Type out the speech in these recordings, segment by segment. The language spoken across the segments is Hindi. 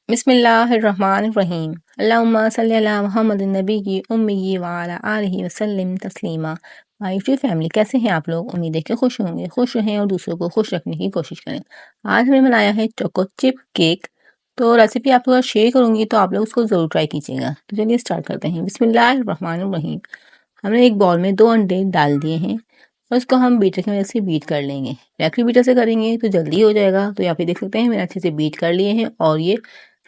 बिस्मिल्लाहिर्रहमानिर्रहीम। अल्लाहुम्मा सल्ली अला मुहम्मदिन नबी उम्मी व अला आलिहि वसल्लम तस्लीमा। माय यूट्यूब फैमिली, कैसे हैं आप लोग? उम्मीद है कि खुश होंगे, खुश रहें और दूसरों को खुश रखने की कोशिश करें। आज हमने बनाया है चोको चिप केक। तो रेसिपी आपके साथ शेयर करूंगी, तो आप लोग उसको ज़रूर ट्राई कीजिएगा। तो चलिए स्टार्ट करते हैं। बिस्मिल्लाहिर्रहमानिर्रहीम। हमने एक बाउल में 2 अंडे डाल दिए हैं और इसको हम बीटर की मदद से बीट कर लेंगे। इलेक्ट्रिक बीटर से करेंगे तो जल्दी हो जाएगा। तो यहाँ पे देख सकते हैं मैंने अच्छे से बीट कर लिए हैं और ये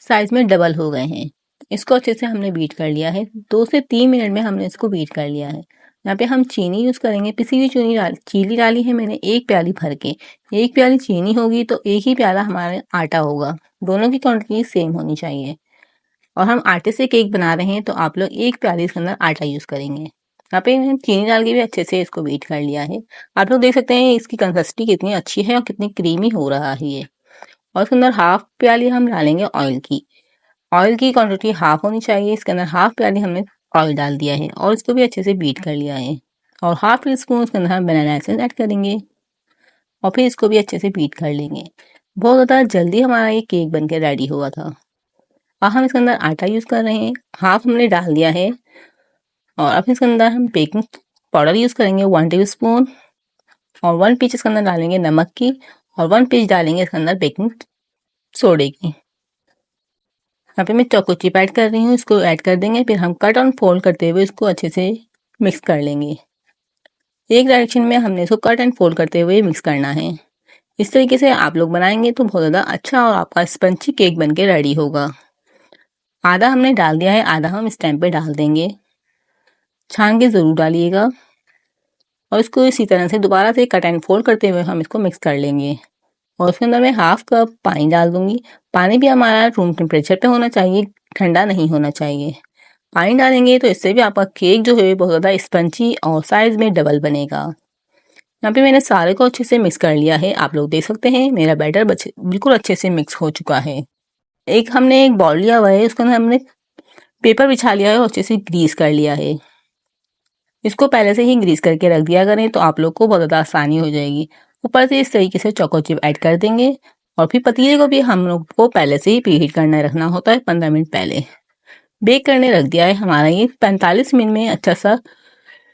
साइज में डबल हो गए हैं। इसको अच्छे से हमने बीट कर लिया है। 2 से 3 मिनट में हमने इसको बीट कर लिया है। यहाँ पे हम चीनी यूज़ करेंगे। पिसी हुई चीनी डाली है मैंने 1 प्याली भर के। 1 प्याली चीनी होगी तो 1 ही प्याला हमारा आटा होगा। दोनों की क्वांटिटी सेम होनी चाहिए। और हम आटे से केक बना रहे हैं तो आप लोग 1 प्याली इसके अंदर आटा यूज़ करेंगे। यहाँ पे मैंने चीनी डाल के भी अच्छे से इसको बीट कर लिया है। आप लोग देख सकते हैं इसकी कंसिस्टेंसी कितनी अच्छी है और कितनी क्रीमी हो रहा है ये। और इसके अंदर हाफ प्याली हम डालेंगे ऑयल की। ऑयल की क्वांटिटी हाफ होनी चाहिए। इसके अंदर हाफ प्याली हमने ऑयल डाल दिया है और इसको भी अच्छे से बीट कर लिया है। और हाफ टी स्पून इसके अंदर हम बनाना एसेंस ऐड करेंगे और फिर इसको भी अच्छे से बीट कर लेंगे। बहुत ज़्यादा जल्दी हमारा ये केक बन के रेडी हुआ था। अब हम इसके अंदर आटा यूज़ कर रहे हैं। हाफ हमने डाल दिया है और अब इसके अंदर हम बेकिंग पाउडर यूज़ करेंगे 1 टेबल स्पून और 1 पिंच इसके अंदर डालेंगे नमक की और 1 पिंच डालेंगे इसके अंदर बेकिंग सोडे की। यहाँ पे मैं चोको चिप ऐड कर रही हूँ, इसको ऐड कर देंगे। फिर हम कट और फोल्ड करते हुए इसको अच्छे से मिक्स कर लेंगे। एक डायरेक्शन में हमने इसको कट एंड फोल्ड करते हुए मिक्स करना है। इस तरीके से आप लोग बनाएंगे तो बहुत ज़्यादा अच्छा और आपका स्पंजी केक बन के रेडी होगा। आधा हमने डाल दिया है, आधा हम इस टाइम पे डाल देंगे। छान के ज़रूर डालिएगा और इसको इसी तरह से दोबारा से कट एंड फोल्ड करते हुए हम इसको मिक्स कर लेंगे। और उसके अंदर मैं हाफ कप पानी डाल दूंगी। पानी भी हमारा रूम टेम्परेचर पे होना चाहिए, ठंडा नहीं होना चाहिए। पानी डालेंगे तो इससे भी आपका केक जो है बहुत ज़्यादा स्पंजी और साइज में डबल बनेगा। यहाँ पे मैंने सारे को अच्छे से मिक्स कर लिया है। आप लोग देख सकते हैं मेरा बैटर बिल्कुल अच्छे से मिक्स हो चुका है। हमने एक बॉल लिया हुआ है, उसके अंदर हमने पेपर बिछा लिया है और अच्छे से ग्रीस कर लिया है। इसको पहले से ही ग्रीस करके रख दिया करें तो आप लोग को बहुत ज़्यादा आसानी हो जाएगी। ऊपर से इस तरीके से चोको चिप ऐड कर देंगे और फिर पतीले को भी हम लोग को पहले से ही प्रीहीट करना रखना होता है 15 मिनट पहले। बेक करने रख दिया है हमारा ये 45 मिनट में अच्छा सा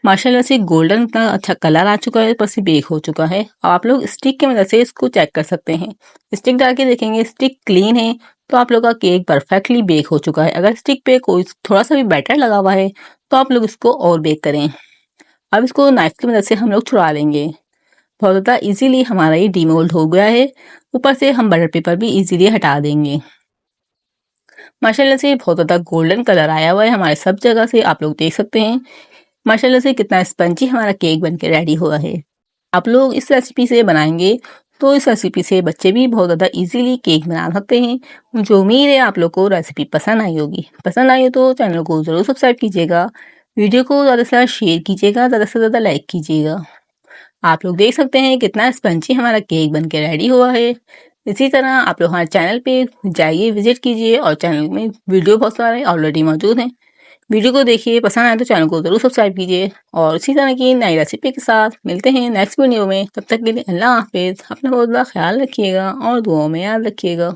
माशाल्लाह से गोल्डन इतना अच्छा कलर आ चुका है, ऊपर से बेक हो चुका है। अब आप लोग स्टिक की मदद से इसको चेक कर सकते हैं। स्टिक डाल के देखेंगे स्टिक क्लीन है तो आप लोग का केक परफेक्टली बेक हो चुका है। अगर स्टिक पे कोई थोड़ा सा भी बैटर लगा हुआ है तो आप लोग इसको और बेक करें। अब इसको नाइफ की मदद से हम लोग छुड़ा लेंगे। बहुत ज़्यादा इजीली हमारा ये डीमोल्ड हो गया है। ऊपर से हम बटर पेपर भी इजीली हटा देंगे। माशाल्लाह से बहुत ज़्यादा गोल्डन कलर आया हुआ है हमारे सब जगह से, आप लोग देख सकते हैं माशाल्लाह से कितना स्पंजी हमारा केक बन के रेडी हुआ है। आप लोग इस रेसिपी से बनाएंगे तो इस रेसिपी से बच्चे भी बहुत ज़्यादा इजीली केक बना सकते हैं। मुझे उम्मीद है आप लोग को रेसिपी पसंद आई होगी। पसंद आई हो तो चैनल को ज़रूर सब्सक्राइब कीजिएगा, वीडियो को ज़्यादा से ज़्यादा शेयर कीजिएगा, ज़्यादा से ज़्यादा लाइक कीजिएगा। आप लोग देख सकते हैं कितना स्पंजी हमारा केक बन के रेडी हुआ है। इसी तरह आप लोग हमारे चैनल पे जाइए, विजिट कीजिए और चैनल में वीडियो बहुत सारे ऑलरेडी मौजूद हैं। वीडियो को देखिए, पसंद आए तो चैनल को ज़रूर सब्सक्राइब कीजिए और इसी तरह की नई रेसिपी के साथ मिलते हैं नेक्स्ट वीडियो में। तब तक के लिए अल्लाह हाफिज़। अपना बहुत ज़्यादा ख्याल रखिएगा और दुआओं में याद रखिएगा।